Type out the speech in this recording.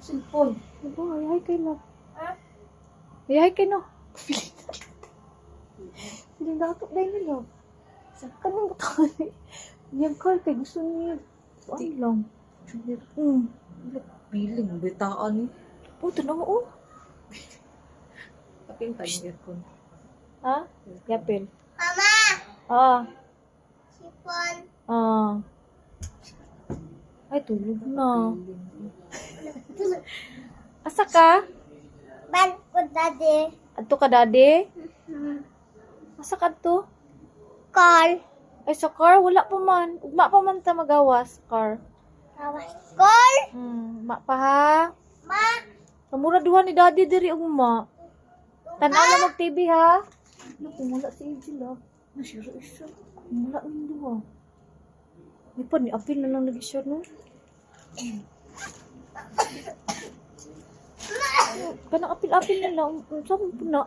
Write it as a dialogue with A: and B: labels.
A: Cellphone.
B: Diba, ayahay kayo na.
A: Ha?
B: Ayahay kayo na. Hindi na ako dahil nila. Saan ka nang batang? Yan ka, kay gusto niya. Ano lang.
A: Piling, bitaan eh.
B: Puto na mo, oh.
A: Kaping tayo aircon.
B: Ha? Yapil.
C: Mama!
B: Ah.
C: Sipon.
B: Ah. Ay, tulog na. Asa ka?
C: Ban ko dati.
B: Adto ka, daddy? Asa ka to?
C: Call.
B: Ay, sa car? Wala pa man. Ugma pa man ta magawas, car.
C: Tawas. Call!
B: Ma pa ha?
C: Ma!
B: Kamura duha ni daddy diri ugma. Tanaw na mag-TV ha? Naku, wala si Angel ha. Nasira isa. Wala yung duha. May pa ni Apil na lang nag-share no? Kanang apil-apil na lang. Saan mo po na?